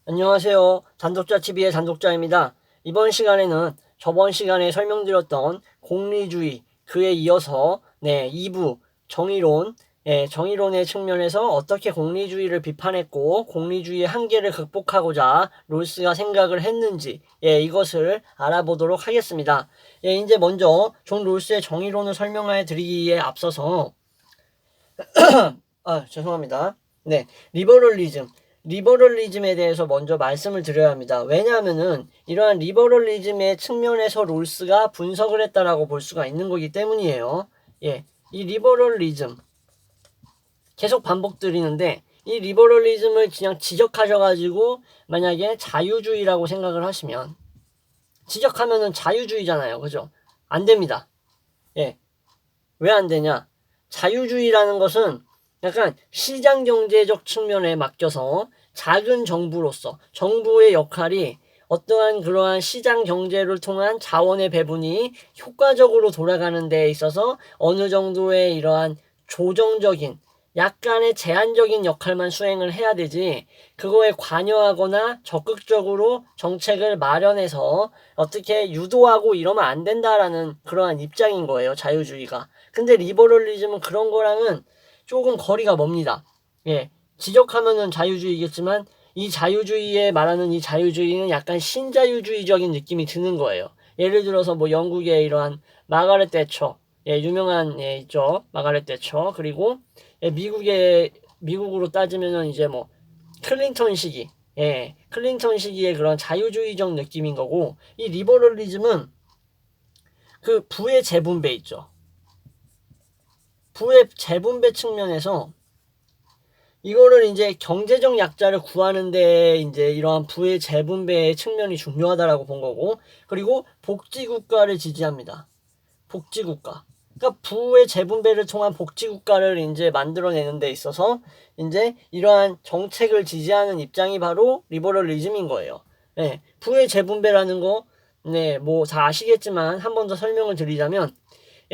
안녕하세요. 단독자TV의 단독자입니다. 이번 시간에는 저번 시간에 설명드렸던 공리주의, 그에 이어서 2부 정의론, 정의론의 측면에서 어떻게 공리주의를 비판했고 공리주의의 한계를 극복하고자 롤스가 생각을 했는지 이것을 알아보도록 하겠습니다. 이제 먼저 존 롤스의 정의론을 설명해 드리기에 앞서서 죄송합니다. 리버럴리즘에 대해서 먼저 말씀을 드려야 합니다. 왜냐하면은 이러한 리버럴리즘의 측면에서 롤스가 분석을 했다라고 볼 수가 있는 거기 때문이에요. 이 리버럴리즘 계속 반복드리는데 이 리버럴리즘을 그냥 지적하셔가지고 만약에 자유주의라고 생각을 하시면 지적하면은 자유주의잖아요. 그죠? 안 됩니다. 왜 안 되냐? 자유주의라는 것은 약간 시장 경제적 측면에 맡겨서 작은 정부로서 정부의 역할이 어떠한 그러한 시장 경제를 통한 자원의 배분이 효과적으로 돌아가는 데 있어서 어느 정도의 이러한 조정적인 약간의 제한적인 역할만 수행을 해야 되지 그거에 관여하거나 적극적으로 정책을 마련해서 어떻게 유도하고 이러면 안 된다라는 그러한 입장인 거예요. 자유주의가. 근데 리버럴리즘은 그런 거랑은 조금 거리가 멉니다. 지적하면은 자유주의겠지만 이 자유주의에 말하는 이 자유주의는 약간 신자유주의적인 느낌이 드는 거예요. 예를 들어서 뭐 영국의 이러한 마가렛 대처, 유명한 있죠. 마가렛 대처. 그리고 미국으로 따지면은 이제 뭐 클린턴 시기, 클린턴 시기의 그런 자유주의적 느낌인 거고 이 리버럴리즘은 그 부의 재분배 있죠. 부의 재분배 측면에서 이거를 이제 경제적 약자를 구하는데 이제 이러한 부의 재분배의 측면이 중요하다라고 본 거고 그리고 복지국가를 지지합니다. 복지국가. 그러니까 부의 재분배를 통한 복지국가를 이제 만들어내는 데 있어서 이제 이러한 정책을 지지하는 입장이 바로 리버럴리즘인 거예요. 부의 재분배라는 거, 뭐 다 아시겠지만 한 번 더 설명을 드리자면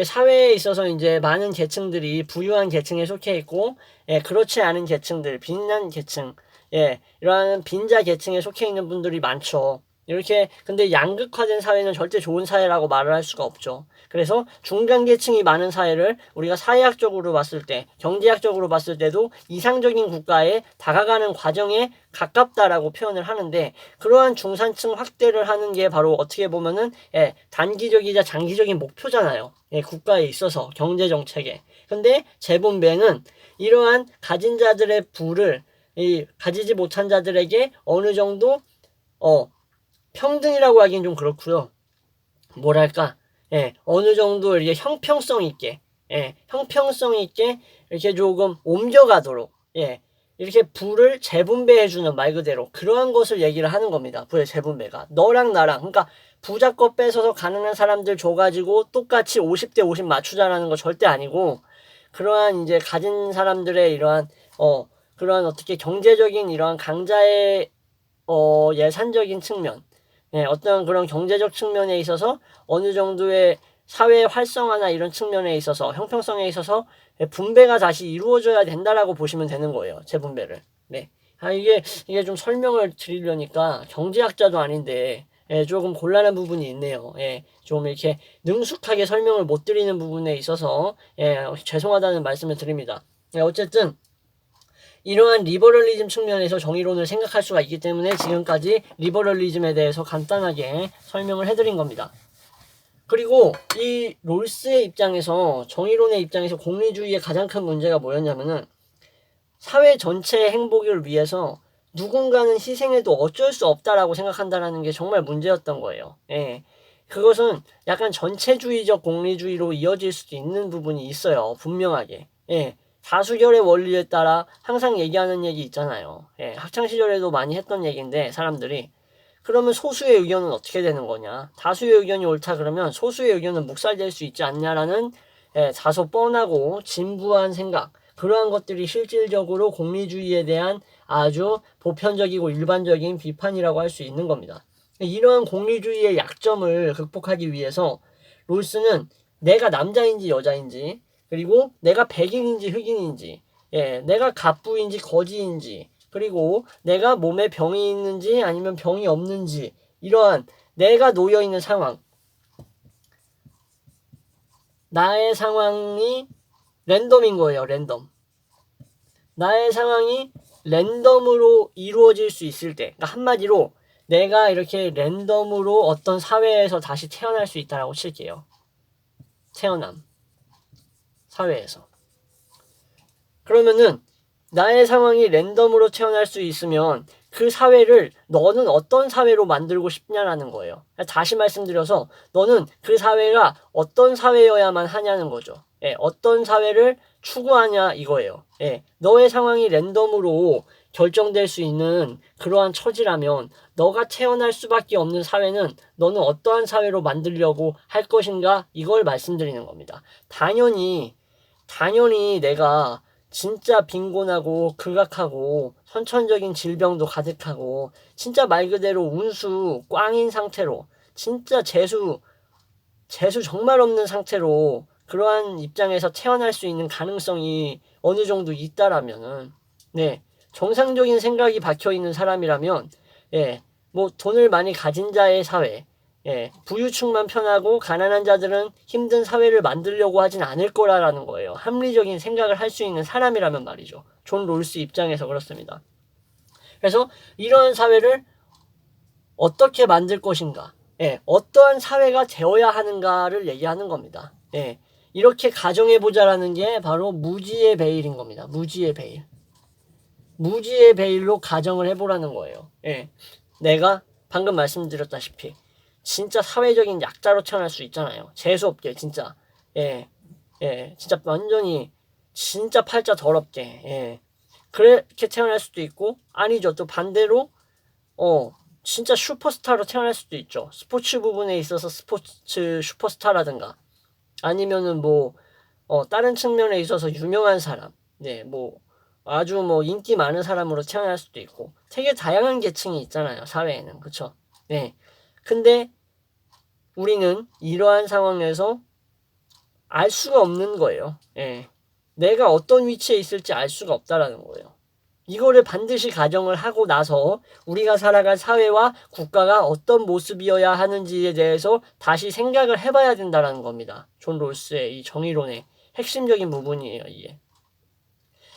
사회에 있어서 이제 많은 계층들이 부유한 계층에 속해 있고, 그렇지 않은 계층들, 빈난 계층, 이러한 빈자 계층에 속해 있는 분들이 많죠. 이렇게, 근데 양극화된 사회는 절대 좋은 사회라고 말을 할 수가 없죠. 그래서 중간 계층이 많은 사회를 우리가 사회학적으로 봤을 때, 경제학적으로 봤을 때도 이상적인 국가에 다가가는 과정에 가깝다라고 표현을 하는데, 그러한 중산층 확대를 하는 게 바로 어떻게 보면은, 단기적이자 장기적인 목표잖아요. 국가에 있어서 경제 정책에. 근데 재분배는 이러한 가진 자들의 부를 가지지 못한 자들에게 어느 정도 평등이라고 하기엔 좀 그렇고요. 뭐랄까, 어느 정도 이렇게 형평성 있게 이렇게 조금 옮겨가도록, 이렇게 부를 재분배해주는 말 그대로 그러한 것을 얘기를 하는 겁니다. 부의 재분배가. 너랑 나랑, 그러니까 부자 거 뺏어서 가능한 사람들 줘가지고 똑같이 50대 50 맞추자라는 거 절대 아니고, 그러한 이제 가진 사람들의 이러한, 그러한 어떻게 경제적인 이러한 강자의, 예산적인 측면, 어떤 그런 경제적 측면에 있어서 어느 정도의 사회 활성화나 이런 측면에 있어서 형평성에 있어서 분배가 다시 이루어져야 된다라고 보시면 되는 거예요. 재분배를. 이게 좀 설명을 드리려니까 경제학자도 아닌데 조금 곤란한 부분이 있네요. 좀 이렇게 능숙하게 설명을 못 드리는 부분에 있어서 죄송하다는 말씀을 드립니다. 어쨌든 이러한 리버럴리즘 측면에서 정의론을 생각할 수가 있기 때문에 지금까지 리버럴리즘에 대해서 간단하게 설명을 해드린 겁니다. 그리고 이 롤스의 입장에서 정의론의 입장에서 공리주의의 가장 큰 문제가 뭐였냐면은 사회 전체의 행복을 위해서 누군가는 희생해도 어쩔 수 없다라고 생각한다라는 게 정말 문제였던 거예요. 그것은 약간 전체주의적 공리주의로 이어질 수도 있는 부분이 있어요. 분명하게. 다수결의 원리에 따라 항상 얘기하는 얘기 있잖아요. 학창시절에도 많이 했던 얘기인데 사람들이 그러면 소수의 의견은 어떻게 되는 거냐? 다수의 의견이 옳다 그러면 소수의 의견은 묵살될 수 있지 않냐라는 다소 뻔하고 진부한 생각, 그러한 것들이 실질적으로 공리주의에 대한 아주 보편적이고 일반적인 비판이라고 할 수 있는 겁니다. 이러한 공리주의의 약점을 극복하기 위해서 롤스는 내가 남자인지 여자인지, 그리고 내가 백인인지 흑인인지, 내가 갑부인지 거지인지, 그리고 내가 몸에 병이 있는지 아니면 병이 없는지 이러한 내가 놓여 있는 상황, 나의 상황이 랜덤인 거예요. 랜덤. 나의 상황이 랜덤으로 이루어질 수 있을 때, 그러니까 한마디로 내가 이렇게 랜덤으로 어떤 사회에서 다시 태어날 수 있다라고 칠게요. 태어남. 사회에서. 그러면은 나의 상황이 랜덤으로 태어날 수 있으면 그 사회를 너는 어떤 사회로 만들고 싶냐라는 거예요. 다시 말씀드려서 너는 그 사회가 어떤 사회여야만 하냐는 거죠. 예, 어떤 사회를 추구하냐 이거예요. 예, 너의 상황이 랜덤으로 결정될 수 있는 그러한 처지라면 너가 태어날 수밖에 없는 사회는 너는 어떠한 사회로 만들려고 할 것인가 이걸 말씀드리는 겁니다. 당연히 내가 진짜 빈곤하고 극악하고 선천적인 질병도 가득하고 진짜 말 그대로 운수 꽝인 상태로 진짜 재수 정말 없는 상태로 그러한 입장에서 태어날 수 있는 가능성이 어느 정도 있다라면은 네, 정상적인 생각이 박혀 있는 사람이라면 예, 뭐 돈을 많이 가진 자의 사회, 예, 부유층만 편하고 가난한 자들은 힘든 사회를 만들려고 하진 않을 거라는 거예요. 합리적인 생각을 할 수 있는 사람이라면 말이죠. 존 롤스 입장에서 그렇습니다. 그래서 이런 사회를 어떻게 만들 것인가, 예, 어떠한 사회가 되어야 하는가를 얘기하는 겁니다. 예, 이렇게 가정해보자라는 게 바로 무지의 베일인 겁니다. 무지의 베일. 무지의 베일로 가정을 해보라는 거예요. 예, 내가 방금 말씀드렸다시피 진짜 사회적인 약자로 태어날 수 있잖아요. 재수없게 진짜 예, 진짜 완전히 진짜 팔자 더럽게 예, 그렇게 태어날 수도 있고 아니죠. 또 반대로 진짜 슈퍼스타로 태어날 수도 있죠. 스포츠 부분에 있어서 스포츠 슈퍼스타라든가 아니면은 뭐 다른 측면에 있어서 유명한 사람, 네, 뭐 아주 뭐 인기 많은 사람으로 태어날 수도 있고 되게 다양한 계층이 있잖아요. 사회에는. 그쵸? 네. 근데 우리는 이러한 상황에서 알 수가 없는 거예요. 예. 내가 어떤 위치에 있을지 알 수가 없다라는 거예요. 이거를 반드시 가정을 하고 나서 우리가 살아갈 사회와 국가가 어떤 모습이어야 하는지에 대해서 다시 생각을 해봐야 된다는 겁니다. 존 롤스의 이 정의론의 핵심적인 부분이에요, 이게.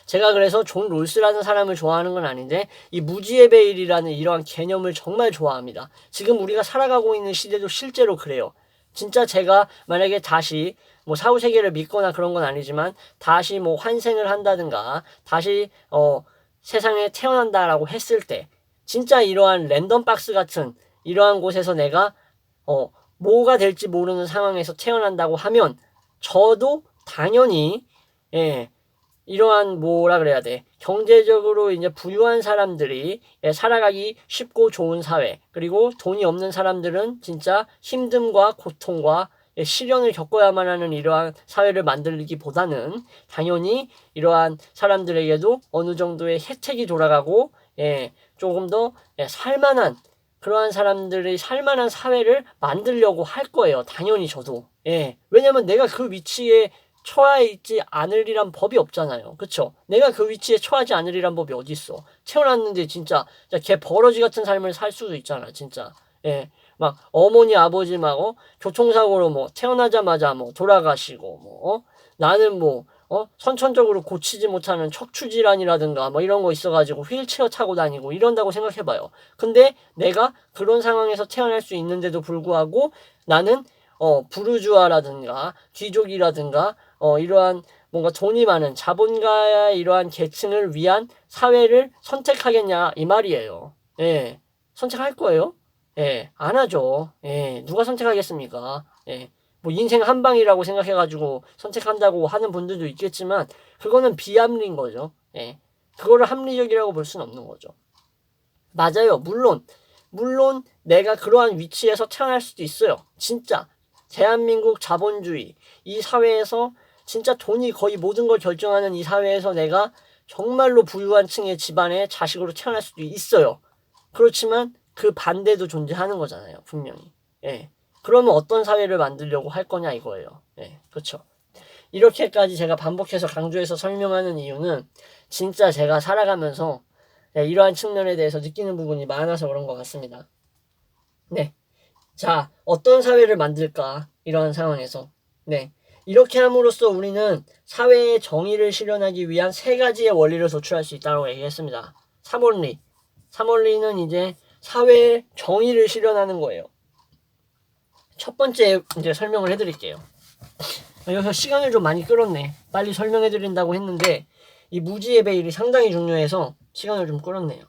제가 그래서 존 롤스라는 사람을 좋아하는 건 아닌데 이 무지의 베일이라는 이러한 개념을 정말 좋아합니다. 지금 우리가 살아가고 있는 시대도 실제로 그래요. 진짜 제가 만약에 다시 뭐 사후세계를 믿거나 그런 건 아니지만 다시 뭐 환생을 한다든가 다시 세상에 태어난다라고 했을 때 진짜 이러한 랜덤 박스 같은 이러한 곳에서 내가 뭐가 될지 모르는 상황에서 태어난다고 하면 저도 당연히 이러한 뭐라 그래야 돼, 경제적으로 이제 부유한 사람들이 살아가기 쉽고 좋은 사회, 그리고 돈이 없는 사람들은 진짜 힘듦과 고통과 시련을 겪어야만 하는 이러한 사회를 만들기보다는 당연히 이러한 사람들에게도 어느 정도의 혜택이 돌아가고 조금 더 살만한 그러한 사람들이 살만한 사회를 만들려고 할 거예요. 당연히 저도. 왜냐면 내가 그 위치에 처해 있지 않으리란 법이 없잖아요. 그쵸? 내가 그 위치에 처하지 않으리란 법이 어디 있어? 태어났는데 진짜 개 버러지 같은 삶을 살 수도 있잖아, 진짜. 막 어머니 아버지 막 교통사고로 뭐 태어나자마자 뭐 돌아가시고 뭐 나는 뭐 선천적으로 고치지 못하는 척추질환이라든가 뭐 이런 거 있어가지고 휠체어 타고 다니고 이런다고 생각해봐요. 근데 내가 그런 상황에서 태어날 수 있는데도 불구하고 나는 부르주아라든가 귀족이라든가 이러한 뭔가 돈이 많은 자본가의 이러한 계층을 위한 사회를 선택하겠냐 이 말이에요. 선택할 거예요? 안 하죠. 누가 선택하겠습니까? 뭐 인생 한 방이라고 생각해가지고 선택한다고 하는 분들도 있겠지만 그거는 비합리인 거죠. 그거를 합리적이라고 볼 수는 없는 거죠. 맞아요. 물론 내가 그러한 위치에서 태어날 수도 있어요. 진짜 대한민국 자본주의 이 사회에서 진짜 돈이 거의 모든 걸 결정하는 이 사회에서 내가 정말로 부유한 층의 집안의 자식으로 태어날 수도 있어요. 그렇지만 그 반대도 존재하는 거잖아요. 분명히. 그러면 어떤 사회를 만들려고 할 거냐 이거예요. 그렇죠. 이렇게까지 제가 반복해서 강조해서 설명하는 이유는 진짜 제가 살아가면서 네, 이러한 측면에 대해서 느끼는 부분이 많아서 그런 것 같습니다. 네. 자, 어떤 사회를 만들까? 이러한 상황에서. 네. 이렇게 함으로써 우리는 사회의 정의를 실현하기 위한 세 가지의 원리를 도출할 수 있다고 얘기했습니다. 3원리. 3원리는 이제 사회의 정의를 실현하는 거예요. 첫 번째 이제 설명을 해드릴게요. 여기서 시간을 좀 많이 끌었네. 빨리 설명해드린다고 했는데 이 무지의 배일이 상당히 중요해서 시간을 좀 끌었네요.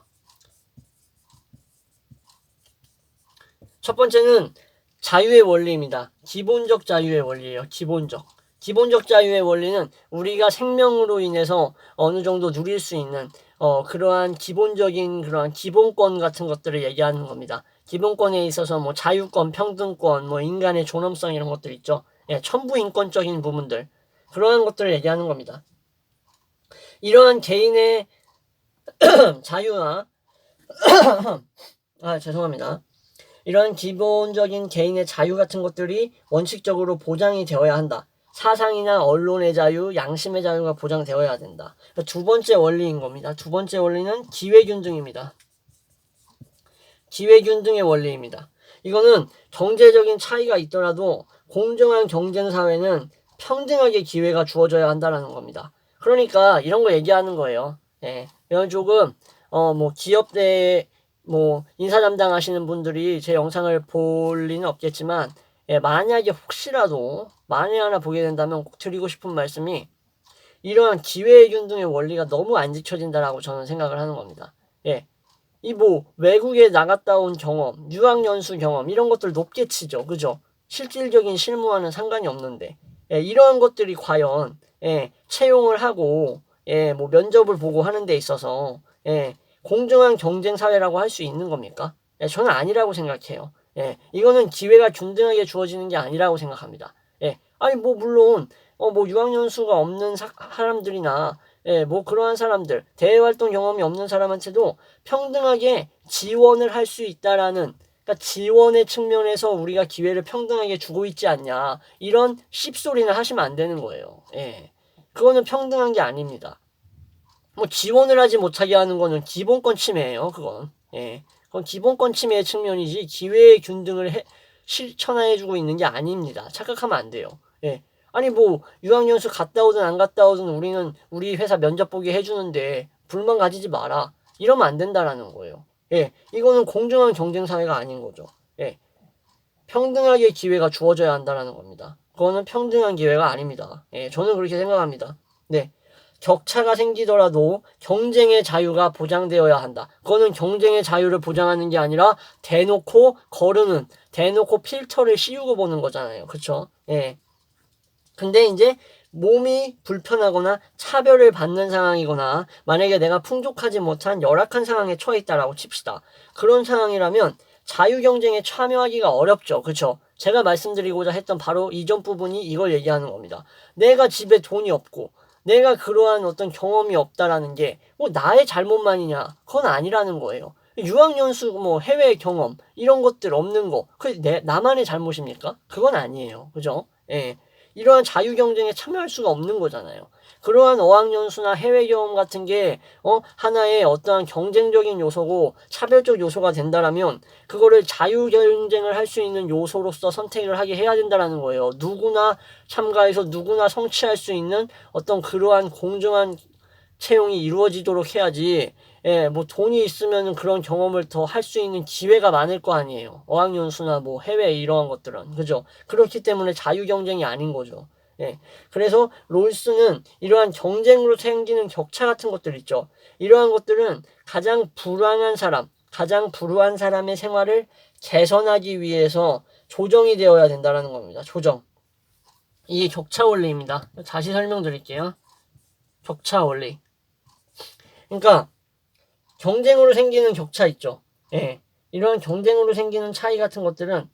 첫 번째는 자유의 원리입니다. 기본적 자유의 원리예요. 기본적 자유의 원리는 우리가 생명으로 인해서 어느 정도 누릴 수 있는 그러한 기본적인 그러한 기본권 같은 것들을 얘기하는 겁니다. 기본권에 있어서 뭐 자유권, 평등권, 뭐 인간의 존엄성 이런 것들 있죠. 예, 천부 인권적인 부분들 그러한 것들을 얘기하는 겁니다. 이러한 개인의 자유나 죄송합니다. 이런 기본적인 개인의 자유 같은 것들이 원칙적으로 보장이 되어야 한다. 사상이나 언론의 자유, 양심의 자유가 보장되어야 된다. 두 번째 원리인 겁니다. 두 번째 원리는 기회균등입니다. 기회균등의 원리입니다. 이거는 경제적인 차이가 있더라도 공정한 경쟁 사회는 평등하게 기회가 주어져야 한다는 겁니다. 그러니까 이런 거 얘기하는 거예요. 예, 이런 조금 뭐 기업 내 뭐 인사 담당하시는 분들이 제 영상을 볼 리는 없겠지만 만약에 혹시라도 만에 하나 보게 된다면 꼭 드리고 싶은 말씀이 이러한 기회균등의 원리가 너무 안 지켜진다라고 저는 생각을 하는 겁니다. 예. 이 뭐 외국에 나갔다 온 경험, 유학연수 경험 이런 것들 높게 치죠. 그죠? 실질적인 실무와는 상관이 없는데 이러한 것들이 과연 채용을 하고 뭐 면접을 보고 하는 데 있어서 공정한 경쟁 사회라고 할 수 있는 겁니까? 저는 아니라고 생각해요. 이거는 기회가 균등하게 주어지는 게 아니라고 생각합니다. 아니 뭐 물론 뭐 유학연수가 없는 사람들이나 뭐 그러한 사람들 대외활동 경험이 없는 사람한테도 평등하게 지원을 할 수 있다라는 그러니까 지원의 측면에서 우리가 기회를 평등하게 주고 있지 않냐 이런 씹소리는 하시면 안 되는 거예요. 그거는 평등한 게 아닙니다. 뭐 지원을 하지 못하게 하는 거는 기본권 침해예요. 그건 그건 기본권 침해의 측면이지 기회의 균등을 실천해주고 있는 게 아닙니다. 착각하면 안 돼요. 아니 뭐 유학연수 갔다 오든 안 갔다 오든 우리는 우리 회사 면접 보게 해주는데 불만 가지지 마라 이러면 안 된다라는 거예요. 이거는 공정한 경쟁 사회가 아닌 거죠. 평등하게 기회가 주어져야 한다라는 겁니다. 그거는 평등한 기회가 아닙니다. 저는 그렇게 생각합니다. 격차가 생기더라도 경쟁의 자유가 보장되어야 한다. 그거는 경쟁의 자유를 보장하는 게 아니라 대놓고 거르는, 대놓고 필터를 씌우고 보는 거잖아요. 그쵸? 근데 이제 몸이 불편하거나 차별을 받는 상황이거나 만약에 내가 풍족하지 못한 열악한 상황에 처해 있다라고 칩시다. 그런 상황이라면 자유경쟁에 참여하기가 어렵죠. 그쵸? 제가 말씀드리고자 했던 바로 이전 부분이 이걸 얘기하는 겁니다. 내가 집에 돈이 없고 내가 그러한 어떤 경험이 없다라는 게 뭐 나의 잘못만이냐? 그건 아니라는 거예요. 유학연수 뭐 해외 경험 이런 것들 없는 거 나만의 잘못입니까? 그건 아니에요. 그죠? 이러한 자유 경쟁에 참여할 수가 없는 거잖아요. 그러한 어학연수나 해외 경험 같은 게 하나의 어떠한 경쟁적인 요소고 차별적 요소가 된다라면 그거를 자유 경쟁을 할 수 있는 요소로서 선택을 하게 해야 된다라는 거예요. 누구나 참가해서 누구나 성취할 수 있는 어떤 그러한 공정한 채용이 이루어지도록 해야지. 뭐 돈이 있으면 그런 경험을 더 할 수 있는 기회가 많을 거 아니에요. 어학연수나 뭐 해외 이러한 것들은. 그죠? 그렇기 때문에 자유 경쟁이 아닌 거죠. 그래서 롤스는 이러한 경쟁으로 생기는 격차 같은 것들 있죠. 이러한 것들은 가장 불안한 사람의 생활을 개선하기 위해서 조정이 되어야 된다는 겁니다. 조정. 이게 격차 원리입니다. 다시 설명드릴게요. 격차 원리. 그러니까 경쟁으로 생기는 격차 있죠. 이런 경쟁으로 생기는 차이 같은 것들은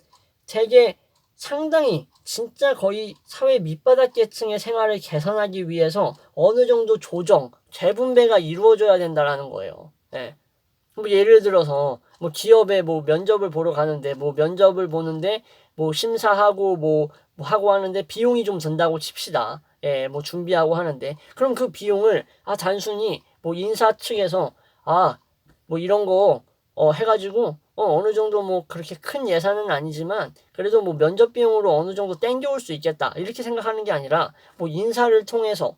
되게 상당히 진짜 거의 사회 밑바닥 계층의 생활을 개선하기 위해서 어느 정도 조정, 재분배가 이루어져야 된다라는 거예요. 뭐 예를 들어서 뭐 기업에 뭐 면접을 보러 가는데 뭐 면접을 보는데 뭐 심사하고 뭐 하고 하는데 비용이 좀 든다고 칩시다. 뭐 준비하고 하는데 그럼 그 비용을 단순히 뭐 인사 측에서 뭐 이런 거 해가지고 어느 정도 뭐 그렇게 큰 예산은 아니지만 그래도 뭐 면접 비용으로 어느 정도 땡겨올 수 있겠다 이렇게 생각하는 게 아니라 뭐 인사를 통해서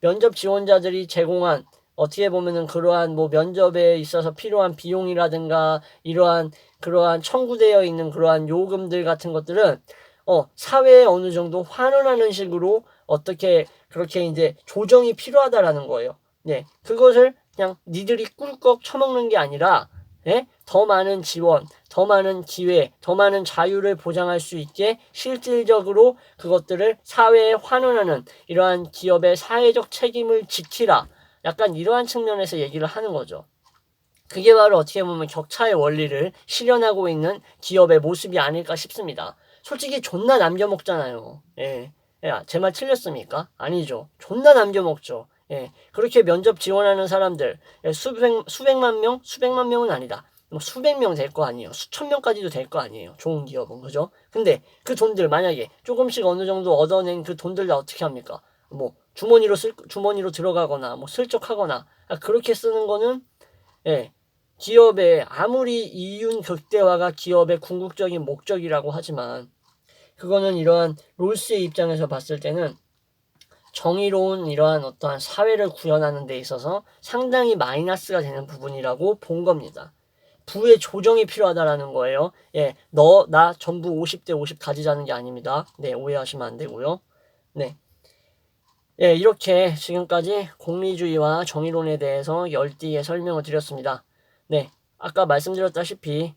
면접 지원자들이 제공한 어떻게 보면은 그러한 뭐 면접에 있어서 필요한 비용이라든가 이러한 그러한 청구되어 있는 그러한 요금들 같은 것들은 사회에 어느 정도 환원하는 식으로 어떻게 그렇게 이제 조정이 필요하다라는 거예요. 네, 그것을 그냥 니들이 꿀꺽 처먹는 게 아니라 더 많은 지원, 더 많은 기회, 더 많은 자유를 보장할 수 있게 실질적으로 그것들을 사회에 환원하는 이러한 기업의 사회적 책임을 지키라. 약간 이러한 측면에서 얘기를 하는 거죠. 그게 바로 어떻게 보면 격차의 원리를 실현하고 있는 기업의 모습이 아닐까 싶습니다. 솔직히 존나 남겨먹잖아요. 예. 제 말 틀렸습니까? 아니죠. 존나 남겨먹죠. 그렇게 면접 지원하는 사람들, 수백만 명은 아니다. 뭐 수백 명 될 거 아니에요. 수천 명까지도 될 거 아니에요. 좋은 기업은, 그죠? 근데 그 돈들 만약에 조금씩 어느 정도 얻어낸 그 돈들 다 어떻게 합니까? 뭐, 주머니로 들어가거나, 뭐, 슬쩍하거나, 그렇게 쓰는 거는, 기업의 아무리 이윤 극대화가 기업의 궁극적인 목적이라고 하지만, 그거는 이러한 롤스의 입장에서 봤을 때는 정의로운 이러한 어떠한 사회를 구현하는 데 있어서 상당히 마이너스가 되는 부분이라고 본 겁니다. 부의 조정이 필요하다라는 거예요. 너, 나 전부 50대 50 가지자는 게 아닙니다. 네, 오해하시면 안 되고요. 네. 이렇게 지금까지 공리주의와 정의론에 대해서 열띠에 설명을 드렸습니다. 네, 아까 말씀드렸다시피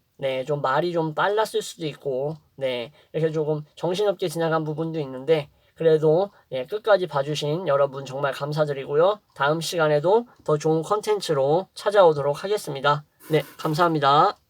좀 말이 좀 빨랐을 수도 있고 이렇게 조금 정신없게 지나간 부분도 있는데 그래도 끝까지 봐주신 여러분 정말 감사드리고요. 다음 시간에도 더 좋은 컨텐츠로 찾아오도록 하겠습니다. 네, 감사합니다.